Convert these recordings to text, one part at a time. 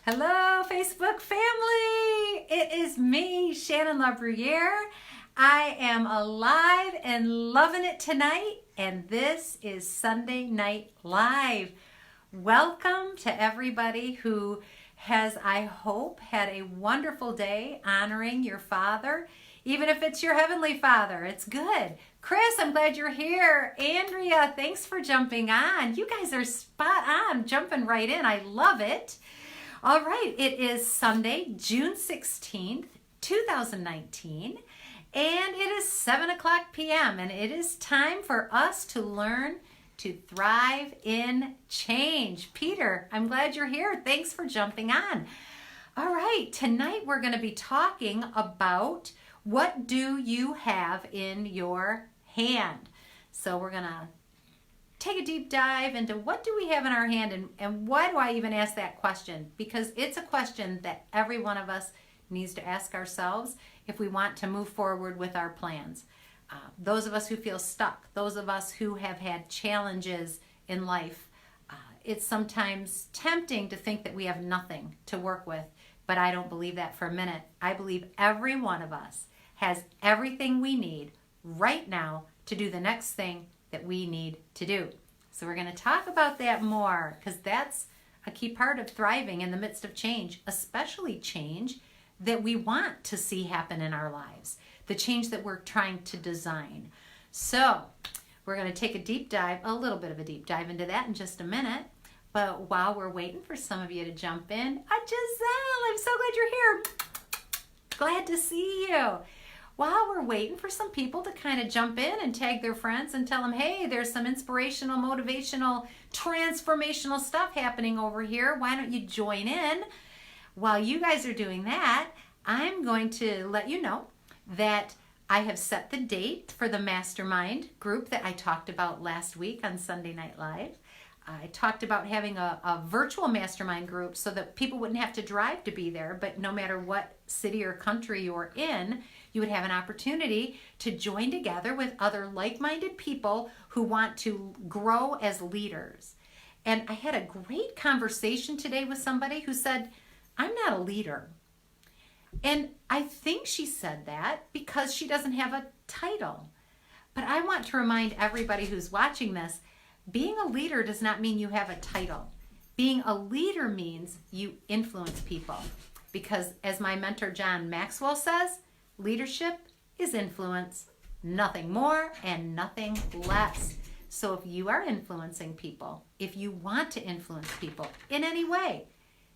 Hello, Facebook family. It is me, Shannon LaBruyere. I am alive and loving it tonight, and this is Sunday Night Live. Welcome to everybody who has, I hope, had a wonderful day honoring your Father. Even if it's your Heavenly Father, it's good. Chris, I'm glad you're here. Andrea, thanks for jumping on. You guys are spot on, jumping right in. I love it. All right, it is Sunday, June 16th, 2019, and it is 7 o'clock p.m., and it is time for us to learn to thrive in change. Peter, I'm glad you're here. Thanks for jumping on. All right, tonight we're going to be talking about what do you have in your hand. So we're going to take a deep dive into what do we have in our hand, and why do I even ask that question? Because it's a question that every one of us needs to ask ourselves if we want to move forward with our plans. Those of us who feel stuck, those of us who have had challenges in life, it's sometimes tempting to think that we have nothing to work with, but I don't believe that for a minute. I believe every one of us has everything we need right now to do the next thing that we need to do. So we're going to talk about that more, because that's a key part of thriving in the midst of change, especially change that we want to see happen in our lives, the change that we're trying to design. So we're going to take a deep dive, a little bit of a deep dive into that in just a minute. But while we're waiting for some of you to jump in, Giselle, I'm so glad you're here. Glad to see you. While we're waiting for some people to kind of jump in and tag their friends and tell them, hey, there's some inspirational, motivational, transformational stuff happening over here. Why don't you join in? While you guys are doing that, I'm going to let you know that I have set the date for the mastermind group that I talked about last week on Sunday Night Live. I talked about having a virtual mastermind group so that people wouldn't have to drive to be there, but no matter what city or country you're in, you would have an opportunity to join together with other like-minded people who want to grow as leaders. And I had a great conversation today with somebody who said, I'm not a leader. And I think she said that because she doesn't have a title. But I want to remind everybody who's watching this, being a leader does not mean you have a title. Being a leader means you influence people. Because as my mentor John Maxwell says, leadership is influence, nothing more and nothing less. So if you are influencing people, if you want to influence people in any way,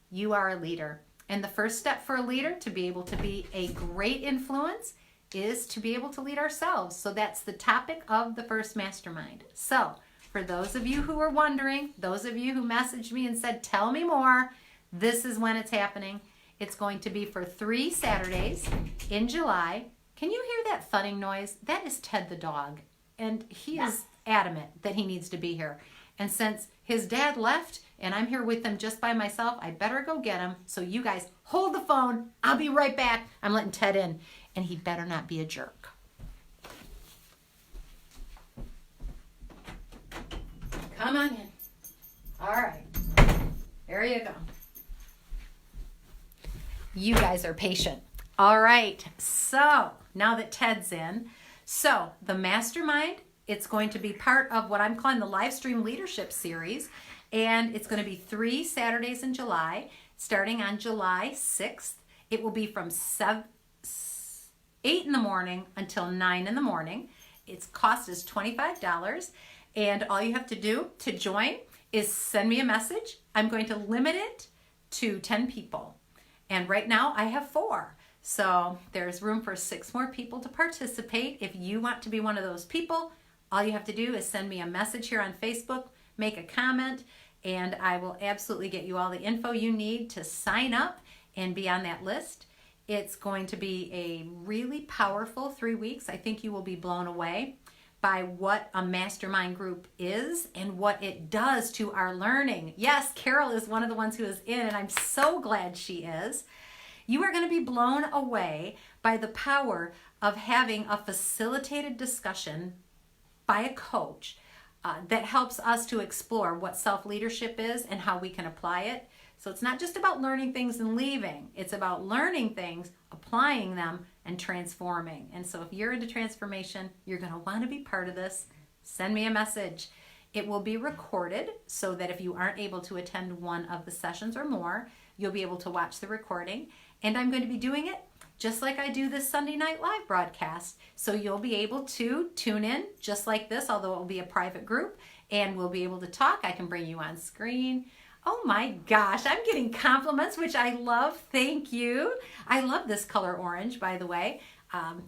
you are a leader. And the first step for a leader to be able to be a great influence is to be able to lead ourselves. So that's the topic of the first mastermind. So for those of you who are wondering, those of you who messaged me and said, tell me more, this is when it's happening. It's going to be for 3 Saturdays in July. Can you hear that thudding noise? That is Ted the dog. And he is adamant that he needs to be here. And since his dad left and I'm here with him just by myself, I better go get him. So you guys hold the phone. I'll be right back. I'm letting Ted in. And he better not be a jerk. Come on in. All right. There you go. You guys are patient. All right. So now that Ted's in, so the mastermind, it's going to be part of what I'm calling the live stream leadership series. And it's going to be 3 Saturdays in July, starting on July 6th. It will be from 8 in the morning until 9 in the morning. Its cost is $25. And all you have to do to join is send me a message. I'm going to limit it to 10 people. And right now I have 4. So there's room for 6 more people to participate. If you want to be one of those people, all you have to do is send me a message here on Facebook, make a comment, and I will absolutely get you all the info you need to sign up and be on that list. It's going to be a really powerful 3 weeks. I think you will be blown away by what a mastermind group is and what it does to our learning. Yes, Carol is one of the ones who is in, and I'm so glad she is. You are going to be blown away by the power of having a facilitated discussion by a coach that helps us to explore what self-leadership is and how we can apply it. So it's not just about learning things and leaving. It's about learning things, applying them, and transforming. And so if you're into transformation, you're going to want to be part of this. Send me a message. It will be recorded so that if you aren't able to attend one of the sessions or more, you'll be able to watch the recording. And I'm going to be doing it just like I do this Sunday Night Live broadcast. So you'll be able to tune in just like this, although it will be a private group, and we'll be able to talk. I can bring you on screen. Oh my gosh, I'm getting compliments, which I love. Thank you. I love this color orange, by the way.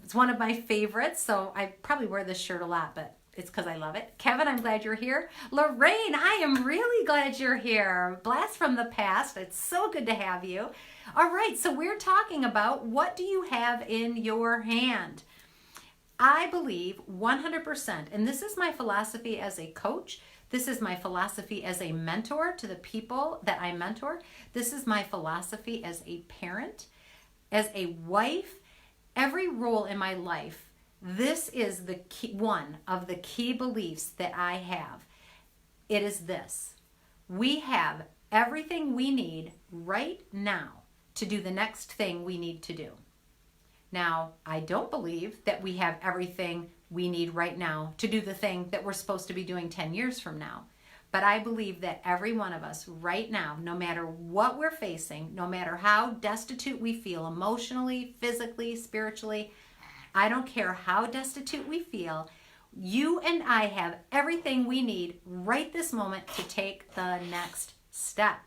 It's one of my favorites, so I probably wear this shirt a lot, but it's because I love it. Kevin, I'm glad you're here. Lorraine, I am really glad you're here. Blast from the past. It's so good to have you. All right, so we're talking about what do you have in your hand? I believe 100%, and this is my philosophy as a coach. This is my philosophy as a mentor to the people that I mentor. This is my philosophy as a parent, as a wife, every role in my life. This is the key, one of the key beliefs that I have. It is this: we have everything we need right now to do the next thing we need to do. Now, I don't believe that we have everything we need right now to do the thing that we're supposed to be doing 10 years from now. But I believe that every one of us right now, no matter what we're facing, no matter how destitute we feel emotionally, physically, spiritually, I don't care how destitute we feel, you and I have everything we need right this moment to take the next step.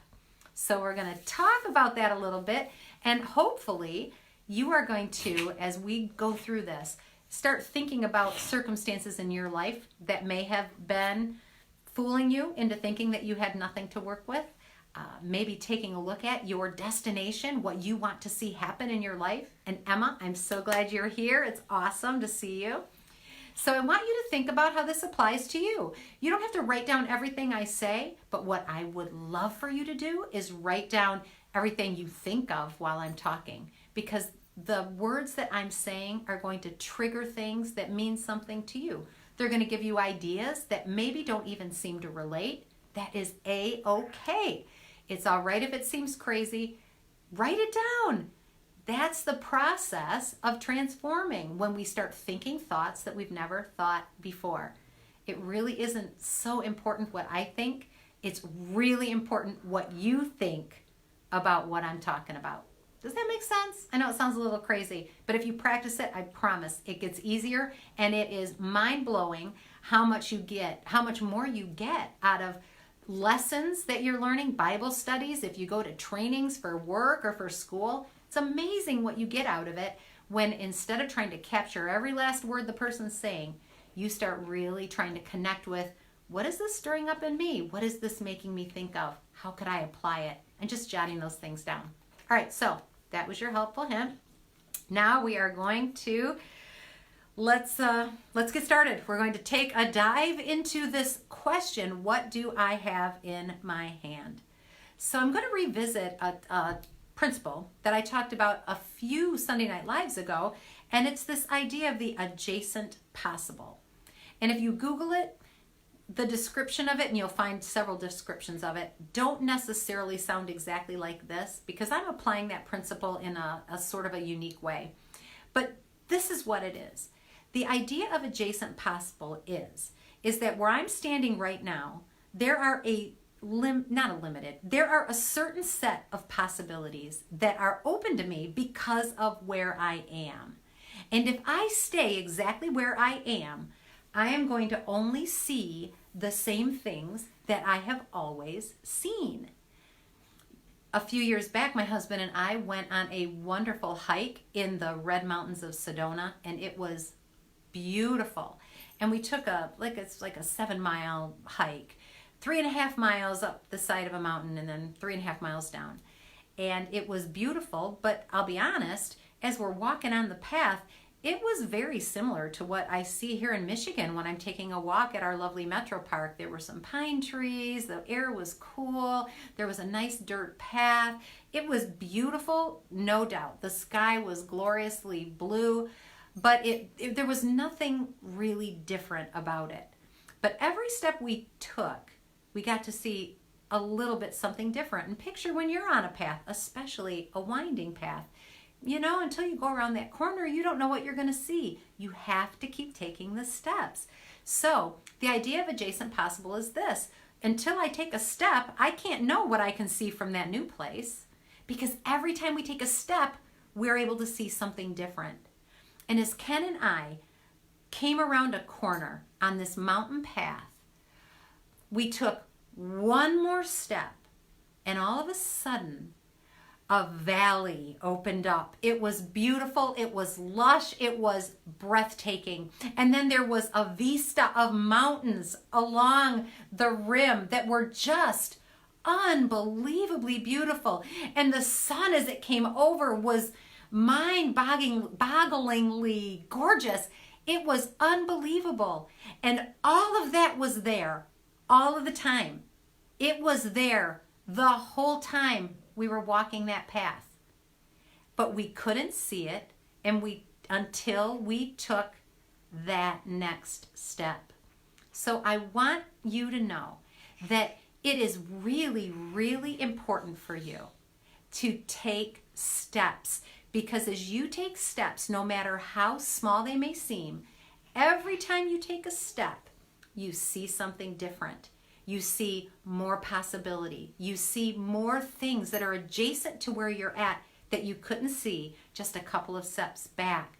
So we're going to talk about that a little bit, and hopefully you are going to, as we go through this, start thinking about circumstances in your life that may have been fooling you into thinking that you had nothing to work with. Maybe taking a look at your destination, what you want to see happen in your life. And Emma, I'm so glad you're here. It's awesome to see you. So I want you to think about how this applies to you. You don't have to write down everything I say, but what I would love for you to do is write down everything you think of while I'm talking, because the words that I'm saying are going to trigger things that mean something to you. They're going to give you ideas that maybe don't even seem to relate. That is A-okay. It's all right if it seems crazy. Write it down. That's the process of transforming, when we start thinking thoughts that we've never thought before. It really isn't so important what I think. It's really important what you think about what I'm talking about. Does that make sense? I know it sounds a little crazy, but if you practice it, I promise it gets easier, and it is mind-blowing how much more you get out of lessons that you're learning, Bible studies, if you go to trainings for work or for school. It's amazing what you get out of it when, instead of trying to capture every last word the person's saying, you start really trying to connect with, what is this stirring up in me? What is this making me think of? How could I apply it? And just jotting those things down. All right, so that was your helpful hint. Now we are going to, let's get started. We're going to take a dive into this question, what do I have in my hand? So I'm going to revisit a principle that I talked about a few Sunday Night Lives ago, and it's this idea of the adjacent possible. And if you Google it, the description of it, and you'll find several descriptions of it, don't necessarily sound exactly like this, because I'm applying that principle in a sort of a unique way. But this is what it is. The idea of adjacent possible is that where I'm standing right now, there are there are a certain set of possibilities that are open to me because of where I am. And if I stay exactly where I am going to only see the same things that I have always seen. A few years back, my husband and I went on a wonderful hike in the Red Mountains of Sedona, and it was beautiful. And we took it's like a 7-mile hike, 3.5 miles up the side of a mountain and then 3.5 miles down. And it was beautiful, but I'll be honest, as we're walking on the path, it was very similar to what I see here in Michigan when I'm taking a walk at our lovely Metro Park. There were some pine trees, the air was cool, there was a nice dirt path. It was beautiful, no doubt. The sky was gloriously blue, but there was nothing really different about it. But every step we took, we got to see a little bit something different. And picture when you're on a path, especially a winding path, you know, until you go around that corner, you don't know what you're going to see. You have to keep taking the steps. So the idea of adjacent possible is this. Until I take a step, I can't know what I can see from that new place, because every time we take a step, we're able to see something different. And as Ken and I came around a corner on this mountain path, we took one more step, and all of a sudden, a valley opened up. It was beautiful, it was lush, it was breathtaking. And then there was a vista of mountains along the rim that were just unbelievably beautiful. And the sun as it came over was mind-bogglingly gorgeous. It was unbelievable. And all of that was there all of the time. It was there the whole time we were walking that path. But we couldn't see it until we took that next step. So I want you to know that it is really, really important for you to take steps, because as you take steps, no matter how small they may seem, every time you take a step, you see something different. You see more possibility. You see more things that are adjacent to where you're at that you couldn't see just a couple of steps back.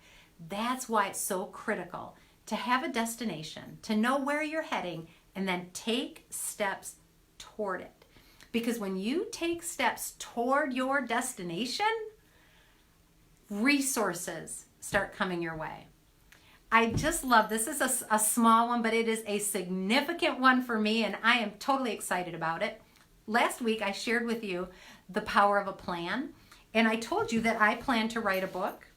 That's why it's so critical to have a destination, to know where you're heading, and then take steps toward it. Because when you take steps toward your destination, resources start coming your way. I just love, this is a small one, but it is a significant one for me, and I am totally excited about it. Last week, I shared with you the power of a plan, and I told you that I plan to write a book.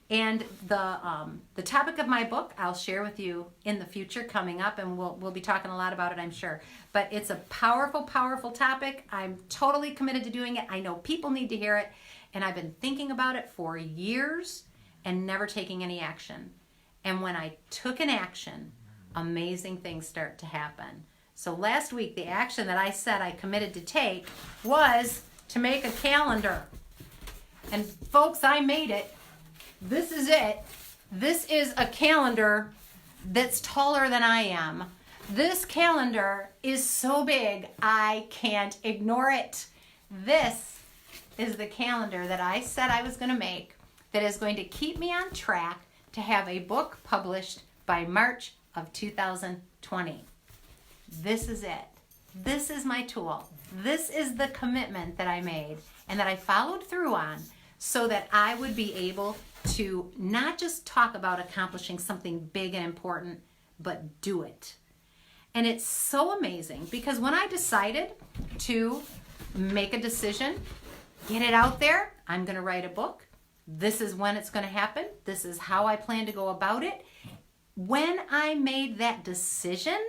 And the topic of my book, I'll share with you in the future coming up, and we'll be talking a lot about it, I'm sure. But it's a powerful, powerful topic. I'm totally committed to doing it. I know people need to hear it, and I've been thinking about it for years and never taking any action. And when I took an action, amazing things start to happen. So last week, the action that I said I committed to take was to make a calendar. And folks, I made it. This is it. This is a calendar that's taller than I am. This calendar is so big, I can't ignore it. This is the calendar that I said I was going to make that is going to keep me on track to have a book published by March of 2020. This is it. This is my tool. This is the commitment that I made and that I followed through on so that I would be able to not just talk about accomplishing something big and important, but do it. And it's so amazing because when I decided to make a decision, get it out there, I'm going to write a book. This is when it's going to happen. This is how I plan to go about it. When I made that decision,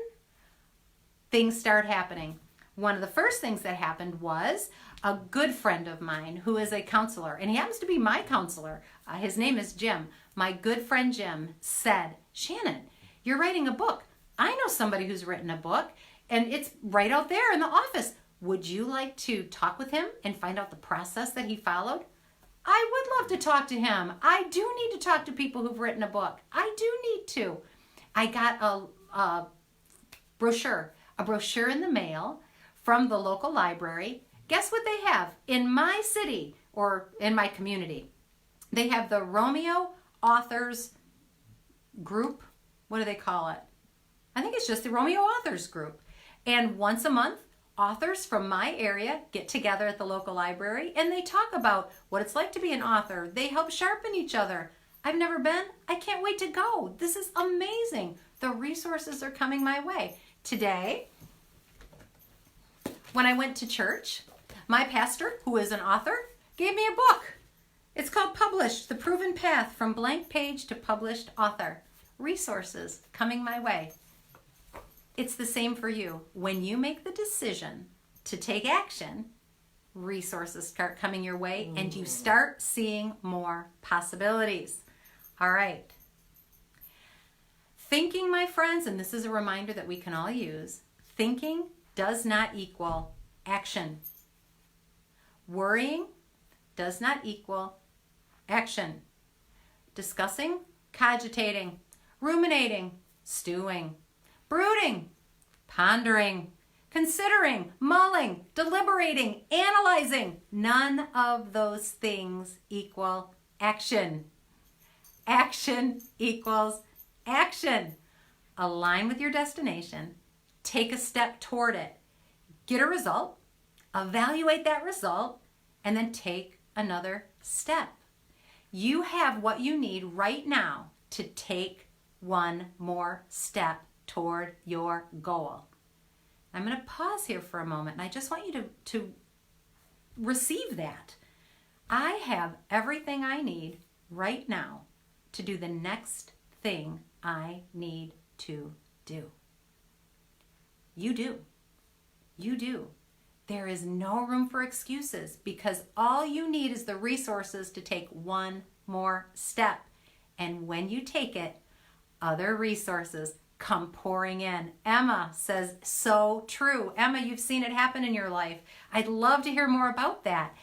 things start happening. One of the first things that happened was a good friend of mine who is a counselor, and he happens to be my counselor. His name is Jim. My good friend Jim said, Shannon, you're writing a book. I know somebody who's written a book, and it's right out there in the office. Would you like to talk with him and find out the process that he followed? I would love to talk to him. I do need to talk to people who've written a book. I do need to. I got a brochure in the mail from the local library. Guess what they have in my city or in my community? They have the Romeo Authors Group. What do they call it? I think it's just the Romeo Authors Group. And once a month, authors from my area get together at the local library and they talk about what it's like to be an author. They help sharpen each other. I've never been. I can't wait to go. This is amazing. The resources are coming my way. Today, when I went to church, my pastor, who is an author, gave me a book. It's called Published, The Proven Path from Blank Page to Published Author. Resources coming my way. It's the same for you. When you make the decision to take action, resources start coming your way and you start seeing more possibilities. All right. Thinking, my friends, and this is a reminder that we can all use, thinking does not equal action. Worrying does not equal action. Discussing, cogitating, ruminating, stewing, brooding, pondering, considering, mulling, deliberating, analyzing. None of those things equal action. Action equals action. Align with your destination. Take a step toward it. Get a result. Evaluate that result. And then take another step. You have what you need right now to take one more step toward your goal. I'm going to pause here for a moment, and I just want you to receive that. I have everything I need right now to do the next thing I need to do. You do. You do. There is no room for excuses because all you need is the resources to take one more step. And when you take it, other resources come pouring in. Emma says, so true. Emma, you've seen it happen in your life. I'd love to hear more about that.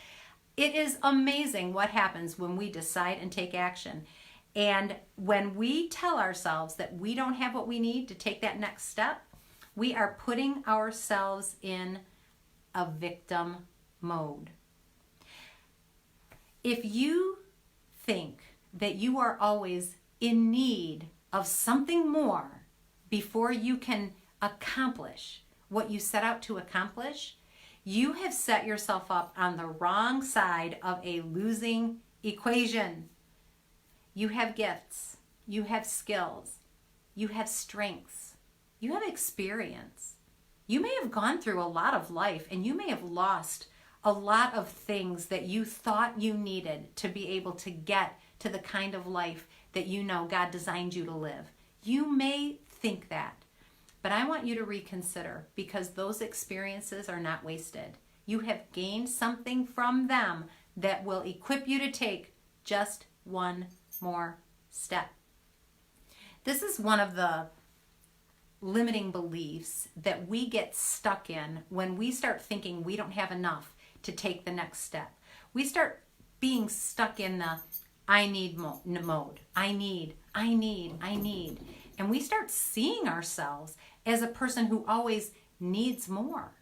It is amazing what happens when we decide and take action. And when we tell ourselves that we don't have what we need to take that next step, we are putting ourselves in a victim mode. If you think that you are always in need of something more before you can accomplish what you set out to accomplish, you have set yourself up on the wrong side of a losing equation. You have gifts, you have skills, you have strengths, you have experience. You may have gone through a lot of life and you may have lost a lot of things that you thought you needed to be able to get to the kind of life that you know God designed you to live. You may think that, but I want you to reconsider because those experiences are not wasted. You have gained something from them that will equip you to take just one more step. This is one of the limiting beliefs that we get stuck in when we start thinking we don't have enough to take the next step. We start being stuck in the I need mode. I need. And we start seeing ourselves as a person who always needs more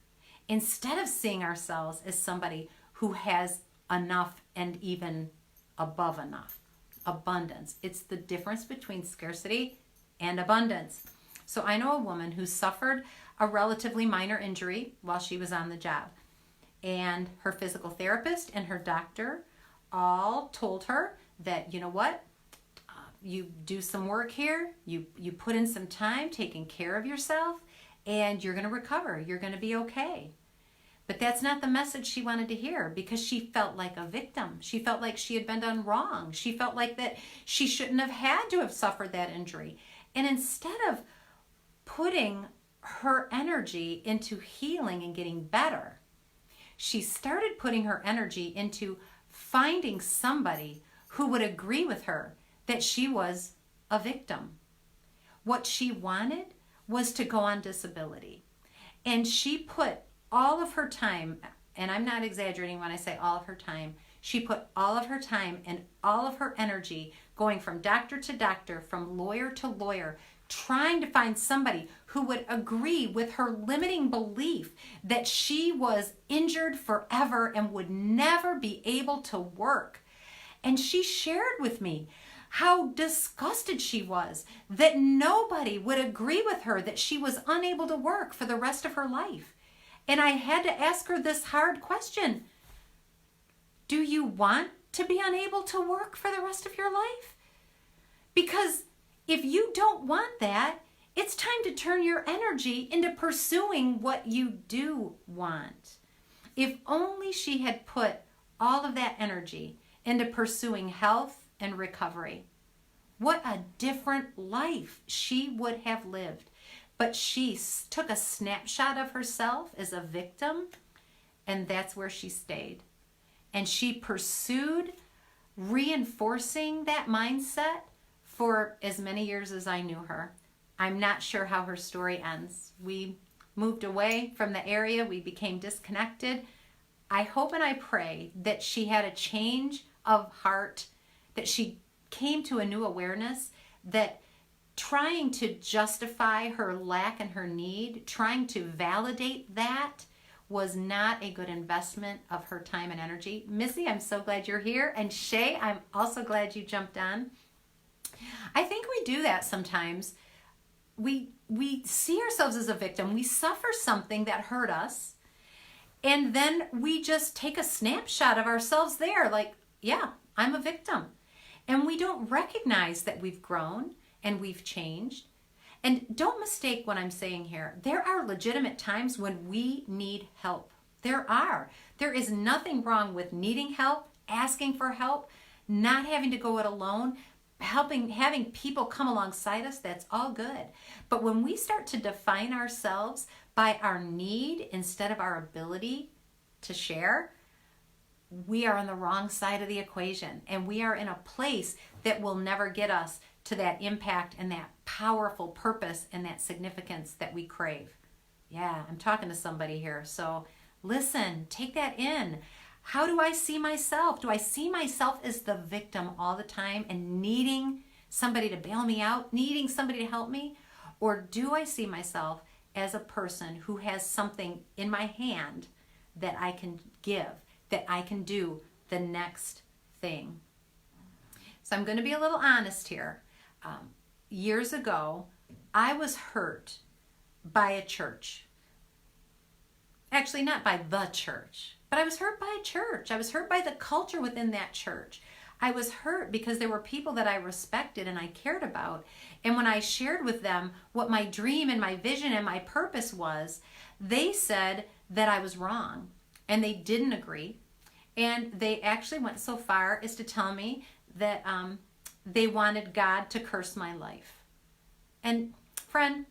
instead of seeing ourselves as somebody who has enough and even above enough. Abundance. It's the difference between scarcity and abundance. So I know a woman who suffered a relatively minor injury while she was on the job. And her physical therapist and her doctor all told her that, you know what, you do some work here, you put in some time taking care of yourself, and you're going to recover. You're going to be okay. But that's not the message she wanted to hear because she felt like a victim. She felt like she had been done wrong. She felt like that she shouldn't have had to have suffered that injury. And instead of putting her energy into healing and getting better, she started putting her energy into finding somebody who would agree with her that she was a victim. What she wanted was to go on disability. And she put all of her time, and I'm not exaggerating when I say all of her time, she put all of her time and all of her energy going from doctor to doctor, from lawyer to lawyer, trying to find somebody who would agree with her limiting belief that she was injured forever and would never be able to work. And she shared with me how disgusted she was that nobody would agree with her that she was unable to work for the rest of her life. And I had to ask her this hard question. Do you want to be unable to work for the rest of your life? Because if you don't want that, it's time to turn your energy into pursuing what you do want. If only she had put all of that energy into pursuing health and recovery, what a different life she would have lived. But she took a snapshot of herself as a victim, and that's where she stayed. And she pursued reinforcing that mindset for as many years as I knew her. I'm not sure how her story ends. We moved away from the area. We became disconnected. I hope and I pray that she had a change of heart, that she came to a new awareness that trying to justify her lack and her need, trying to validate that was not a good investment of her time and energy. Missy, I'm so glad you're here. And Shay, I'm also glad you jumped on. I think we do that sometimes. We see ourselves as a victim. We suffer something that hurt us. And then we just take a snapshot of ourselves there. Like, yeah, I'm a victim. And we don't recognize that we've grown and we've changed. And don't mistake what I'm saying here. There are legitimate times when we need help. There are. There is nothing wrong with needing help, asking for help, not having to go it alone, having people come alongside us. That's all good. But when we start to define ourselves by our need instead of our ability to share, we are on the wrong side of the equation, and we are in a place that will never get us to that impact and that powerful purpose and that significance that we crave. Yeah, I'm talking to somebody here. So listen, take that in. How do I see myself? Do I see myself as the victim all the time and needing somebody to bail me out, needing somebody to help me? Or do I see myself as a person who has something in my hand that I can give, that I can do the next thing? So I'm going to be a little honest here. Years ago, I was hurt by a church. Actually, not by the church, but I was hurt by a church. I was hurt by the culture within that church. I was hurt because there were people that I respected and I cared about. And when I shared with them what my dream and my vision and my purpose was, they said that I was wrong and they didn't agree. And they actually went so far as to tell me that they wanted God to curse my life. And friend,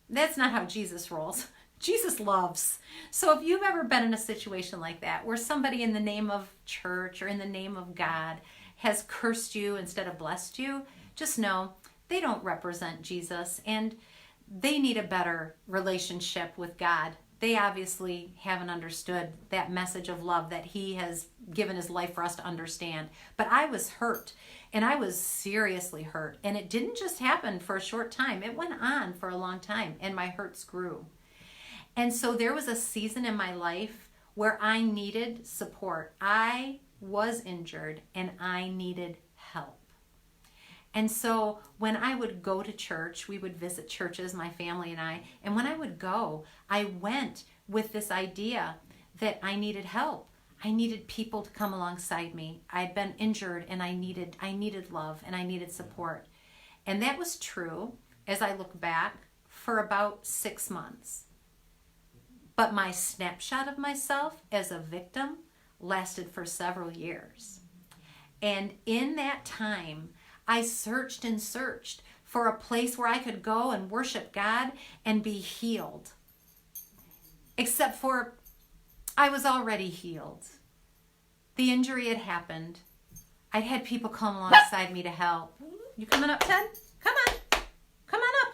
that's not how Jesus rolls. Jesus loves. So if you've ever been in a situation like that, where somebody in the name of church or in the name of God has cursed you instead of blessed you, just know they don't represent Jesus and they need a better relationship with God. They obviously haven't understood that message of love that he has given his life for us to understand. But I was hurt, and I was seriously hurt. And it didn't just happen for a short time. It went on for a long time, and my hurts grew. And so there was a season in my life where I needed support. I was injured, and I needed help. And so when I would go to church, we would visit churches, my family and I, and when I would go, I went with this idea that I needed help. I needed people to come alongside me. I'd been injured and I needed love and I needed support. And that was true, as I look back, for about 6 months. But my snapshot of myself as a victim lasted for several years. And in that time, I searched and searched for a place where I could go and worship God and be healed. Except for I was already healed. The injury had happened. I'd had people come alongside me to help. You coming up, Ted? Come on. Come on up.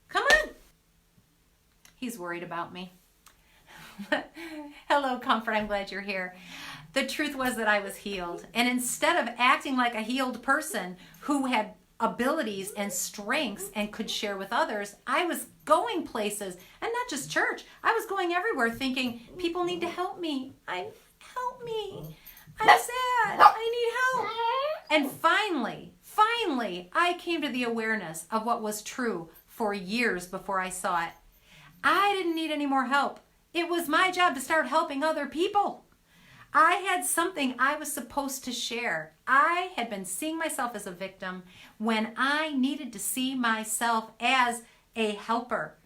Come on. He's worried about me. Hello, Comfort. I'm glad you're here. The truth was that I was healed. And instead of acting like a healed person who had abilities and strengths and could share with others, I was going places, and not just church. I was going everywhere thinking, people need to help me. Help me. I'm sad. I need help. And finally, I came to the awareness of what was true for years before I saw it. I didn't need any more help. It was my job to start helping other people. I had something I was supposed to share. I had been seeing myself as a victim when I needed to see myself as a helper.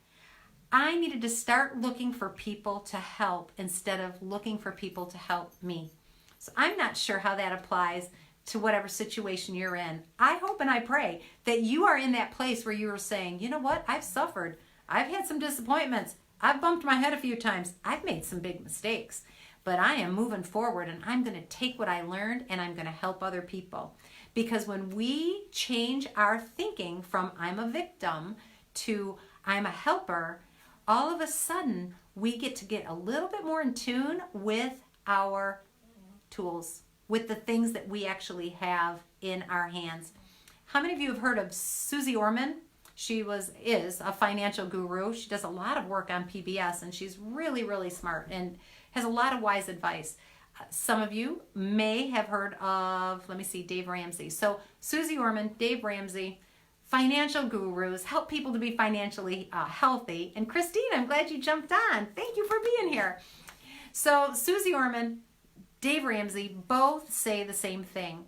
I needed to start looking for people to help instead of looking for people to help me. So I'm not sure how that applies to whatever situation you're in. I hope and I pray that you are in that place where you are saying, you know what, I've suffered. I've had some disappointments. I've bumped my head a few times. I've made some big mistakes. but I am moving forward and I'm going to take what I learned and I'm going to help other people. Because when we change our thinking from I'm a victim to I'm a helper, all of a sudden we get to get a little bit more in tune with our tools, with the things that we actually have in our hands. How many of you have heard of Susie Orman? She is a financial guru. She does a lot of work on PBS, and she's really, really smart and has a lot of wise advice. Some of you may have heard of, Dave Ramsey. So Susie Orman, Dave Ramsey, financial gurus, help people to be financially healthy. And Christine, I'm glad you jumped on. Thank you for being here. So Susie Orman, Dave Ramsey, both say the same thing.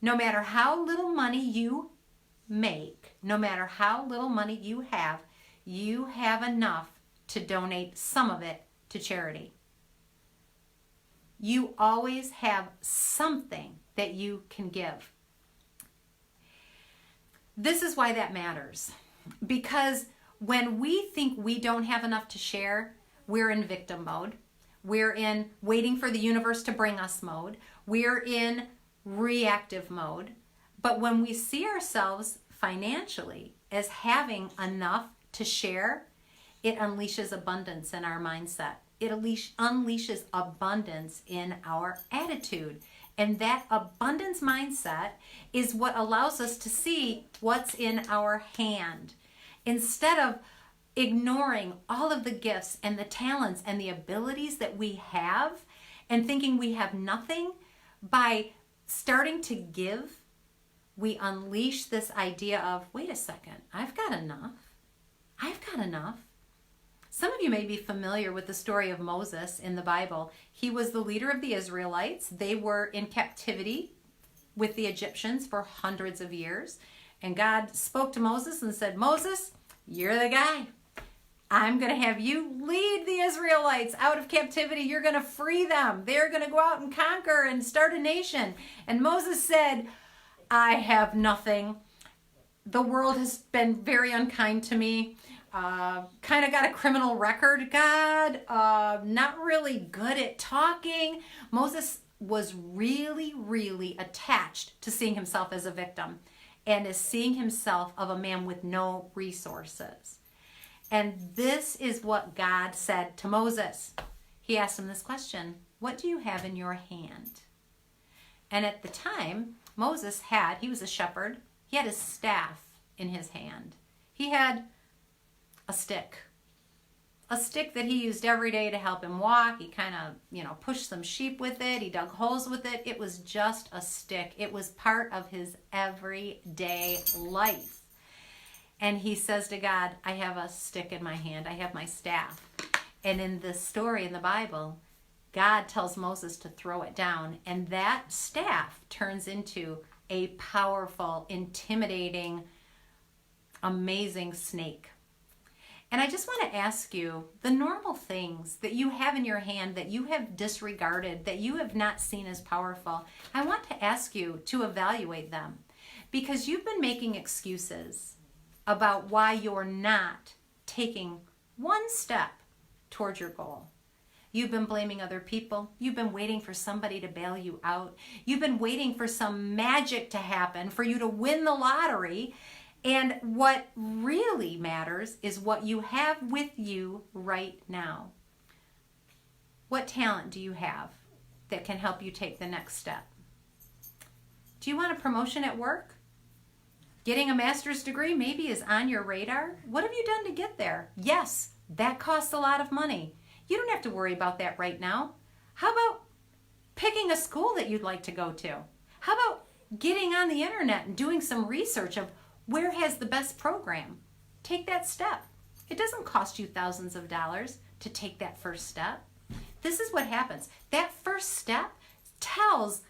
No matter how little money you make, no matter how little money you have enough to donate some of it to charity. You always have something that you can give. This is why that matters. Because when we think we don't have enough to share, we're in victim mode. We're in waiting for the universe to bring us mode. We're in reactive mode. But when we see ourselves financially as having enough to share, it unleashes abundance in our mindset. It unleashes abundance in our attitude. And that abundance mindset is what allows us to see what's in our hand. Instead of ignoring all of the gifts and the talents and the abilities that we have and thinking we have nothing, by starting to give, we unleash this idea of, wait a second, I've got enough. I've got enough. Some of you may be familiar with the story of Moses in the Bible. He was the leader of the Israelites. They were in captivity with the Egyptians for hundreds of years. And God spoke to Moses and said, Moses, you're the guy. I'm going to have you lead the Israelites out of captivity. You're going to free them. They're going to go out and conquer and start a nation. And Moses said, I have nothing. The world has been very unkind to me. Kind of got a criminal record, God. Not really good at talking. Moses was really, really attached to seeing himself as a victim and as seeing himself of a man with no resources. And this is what God said to Moses. He asked him this question, what do you have in your hand? And at the time, Moses he was a shepherd. He had his staff in his hand. He had a stick that he used every day to help him walk. He kind of, pushed some sheep with it. He dug holes with it. It was just a stick. It was part of his everyday life. And he says to God, I have a stick in my hand. I have my staff. And in this story in the Bible, God tells Moses to throw it down. And that staff turns into a powerful, intimidating, amazing snake. And I just want to ask you, the normal things that you have in your hand that you have disregarded, that you have not seen as powerful, I want to ask you to evaluate them. Because you've been making excuses about why you're not taking one step towards your goal. You've been blaming other people. You've been waiting for somebody to bail you out. You've been waiting for some magic to happen for you to win the lottery. And what really matters is what you have with you right now. What talent do you have that can help you take the next step? Do you want a promotion at work? Getting a master's degree maybe is on your radar. What have you done to get there? Yes, that costs a lot of money. You don't have to worry about that right now. How about picking a school that you'd like to go to? How about getting on the internet and doing some research of where has the best program? Take that step. It doesn't cost you thousands of dollars to take that first step. This is what happens. That first step tells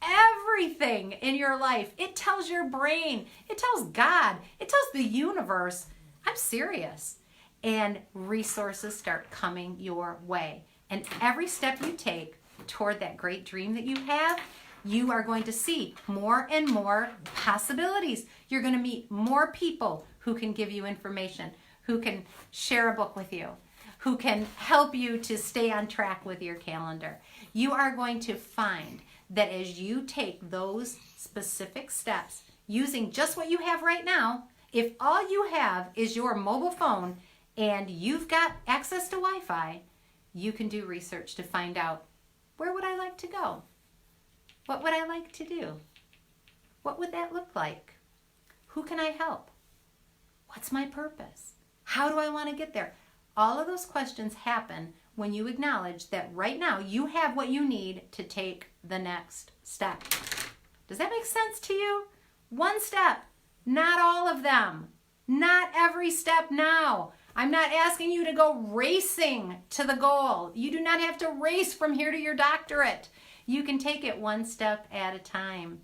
everything in your life. It tells your brain. It tells God. It tells the universe, I'm serious. And resources start coming your way. And every step you take toward that great dream that you have, you are going to see more and more possibilities. You're going to meet more people who can give you information, who can share a book with you, who can help you to stay on track with your calendar. You are going to find that as you take those specific steps using just what you have right now, if all you have is your mobile phone and you've got access to Wi-Fi, you can do research to find out, where would I like to go? What would I like to do? What would that look like? Who can I help? What's my purpose? How do I want to get there? All of those questions happen when you acknowledge that right now you have what you need to take the next step. Does that make sense to you? One step, not all of them. Not every step now. I'm not asking you to go racing to the goal. You do not have to race from here to your doctorate. You can take it one step at a time.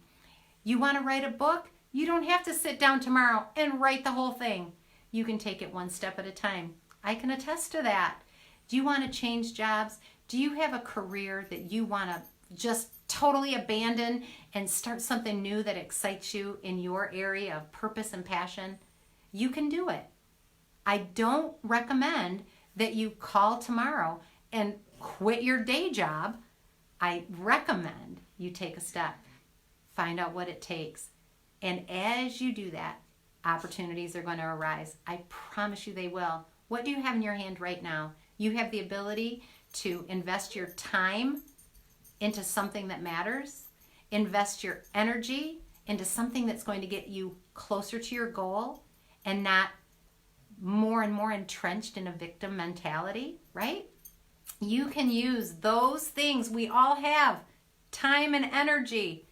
You want to write a book? You don't have to sit down tomorrow and write the whole thing. You can take it one step at a time. I can attest to that. Do you want to change jobs? Do you have a career that you want to just totally abandon and start something new that excites you in your area of purpose and passion? You can do it. I don't recommend that you call tomorrow and quit your day job. I recommend you take a step, find out what it takes. And as you do that, opportunities are going to arise. I promise you they will. What do you have in your hand right now? You have the ability to invest your time into something that matters, invest your energy into something that's going to get you closer to your goal and not more and more entrenched in a victim mentality, right? You can use those things we all have, time and energy.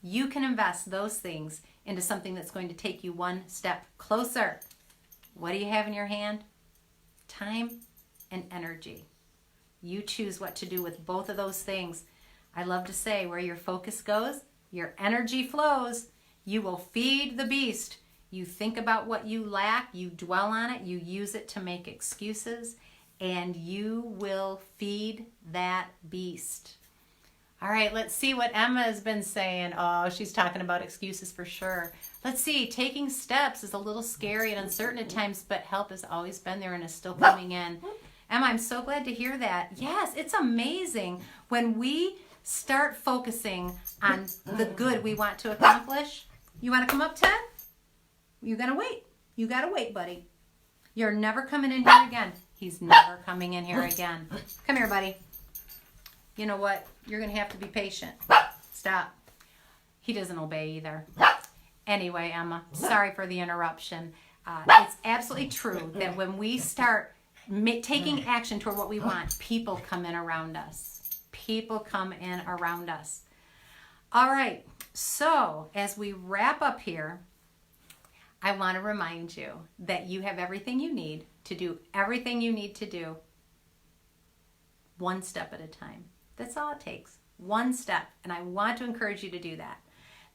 You can invest those things into something that's going to take you one step closer. What do you have in your hand? Time and energy. You choose what to do with both of those things. I love to say, where your focus goes, your energy flows. You will feed the beast. You think about what you lack, you dwell on it, you use it to make excuses, and you will feed that beast. All right, let's see what Emma has been saying. Oh, she's talking about excuses for sure. Let's see, taking steps is a little scary and uncertain at times, but help has always been there and is still coming in. Emma, I'm so glad to hear that. Yes, it's amazing when we start focusing on the good we want to accomplish. You want to come up, Ted? You gotta wait. You gotta wait, buddy. You're never coming in here again. He's never coming in here again. Come here, buddy. You know what? You're gonna have to be patient. Stop. He doesn't obey either. Anyway, Emma, sorry for the interruption. It's absolutely true that when we start taking action toward what we want, people come in around us. People come in around us. All right, so as we wrap up here, I want to remind you that you have everything you need to do everything you need to do one step at a time. That's all it takes. One step. And I want to encourage you to do that.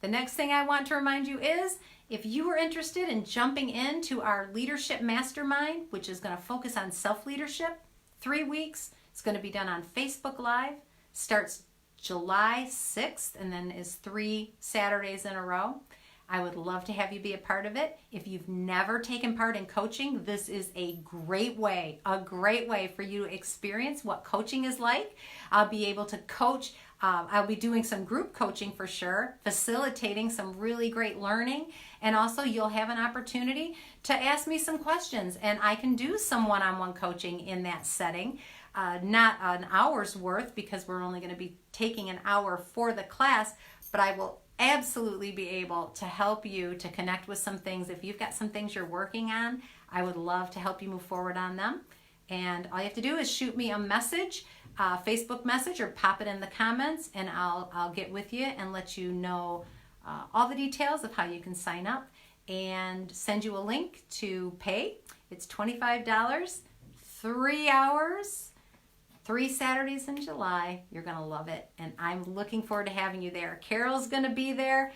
The next thing I want to remind you is, if you are interested in jumping into our Leadership Mastermind, which is going to focus on self-leadership, 3 weeks. It's going to be done on Facebook Live. Starts July 6th and then is 3 Saturdays in a row. I would love to have you be a part of it. If you've never taken part in coaching, this is a great way for you to experience what coaching is like. I'll be able to coach. I'll be doing some group coaching for sure, facilitating some really great learning. And also you'll have an opportunity to ask me some questions, and I can do some one-on-one coaching in that setting. Not an hour's worth, because we're only going to be taking an hour for the class, but I will absolutely be able to help you to connect with some things. If you've got some things you're working on, I would love to help you move forward on them. And all you have to do is shoot me a message, Facebook message, or pop it in the comments, and I'll get with you and let you know all the details of how you can sign up and send you a link to pay. It's $25, 3 hours, 3 Saturdays in July. You're going to love it, and I'm looking forward to having you there. Carol's going to be there.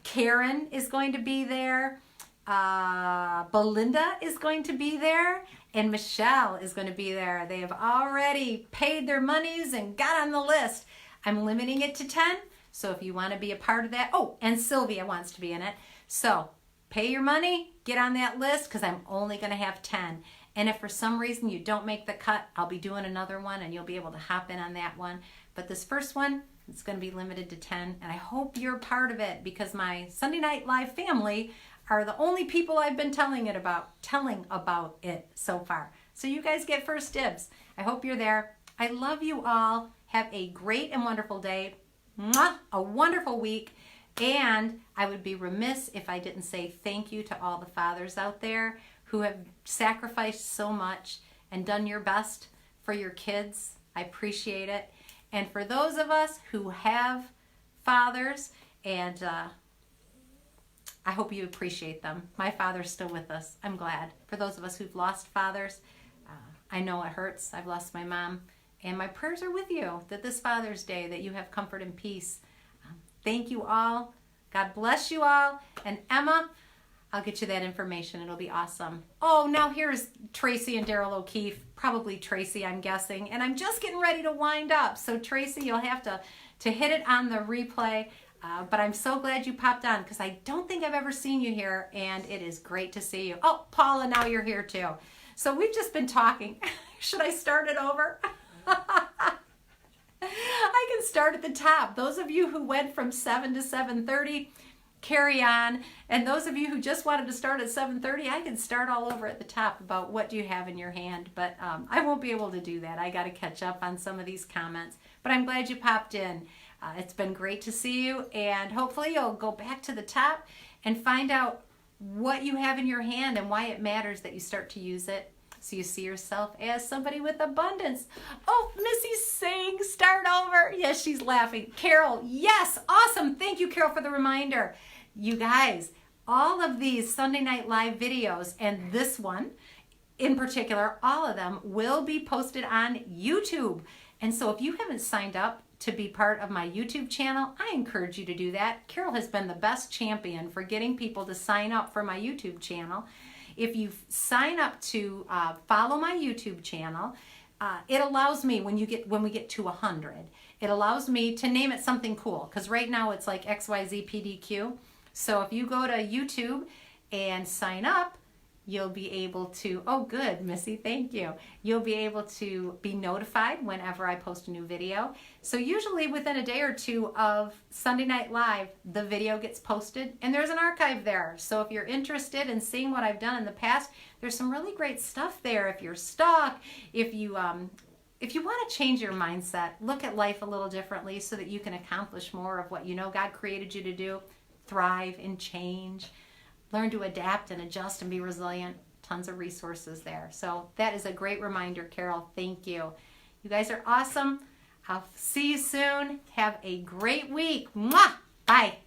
Karen is going to be there. Belinda is going to be there, and Michelle is going to be there. They have already paid their monies and got on the list. I'm limiting it to 10, so if you want to be a part of that. Oh, and Sylvia wants to be in it. So pay your money, get on that list, because I'm only going to have 10. And if for some reason you don't make the cut, I'll be doing another one and you'll be able to hop in on that one. But this first one, it's going to be limited to 10. And I hope you're part of it because my Sunday Night Live family are the only people I've been telling about it so far. So you guys get first dibs. I hope you're there. I love you all. Have a great and wonderful day. Mwah! A wonderful week. And I would be remiss if I didn't say thank you to all the fathers out there who have sacrificed so much and done your best for your kids. I appreciate it. And for those of us who have fathers, and I hope you appreciate them. My father's still with us. I'm glad. For those of us who've lost fathers, I know it hurts. I've lost my mom. And my prayers are with you that this Father's Day, that you have comfort and peace. Thank you all. God bless you all. And Emma, I'll get you that information. It'll be awesome. Oh, now here's Tracy and Daryl O'Keefe. Probably Tracy, I'm guessing. And I'm just getting ready to wind up. So Tracy, you'll have to hit it on the replay. But I'm so glad you popped on because I don't think I've ever seen you here. And it is great to see you. Oh, Paula, now you're here too. So we've just been talking. Should I start it over? I can start at the top. Those of you who went from 7 to 7:30, carry on. And those of you who just wanted to start at 7:30, I can start all over at the top about what do you have in your hand. But I won't be able to do that. I got to catch up on some of these comments. But I'm glad you popped in. It's been great to see you. And hopefully you'll go back to the top and find out what you have in your hand and why it matters that you start to use it. So you see yourself as somebody with abundance. Oh, Missy's saying start over. Yes, she's laughing. Carol, yes, awesome. Thank you, Carol, for the reminder. You guys, all of these Sunday Night Live videos and this one in particular, all of them will be posted on YouTube. And so if you haven't signed up to be part of my YouTube channel, I encourage you to do that. Carol has been the best champion for getting people to sign up for my YouTube channel. If you sign up to follow my YouTube channel, it allows me, when we get to 100, it allows me to name it something cool. Because right now it's like XYZPDQ. So if you go to YouTube and sign up, you'll be able to, oh good, Missy, thank you. You'll be able to be notified whenever I post a new video. So usually within a day or two of Sunday Night Live, the video gets posted and there's an archive there. So if you're interested in seeing what I've done in the past, there's some really great stuff there. If you're stuck, if you want to change your mindset, look at life a little differently so that you can accomplish more of what you know God created you to do, thrive and change. Learn to adapt and adjust and be resilient. Tons of resources there. So that is a great reminder, Carol. Thank you. You guys are awesome. I'll see you soon. Have a great week. Mwah! Bye.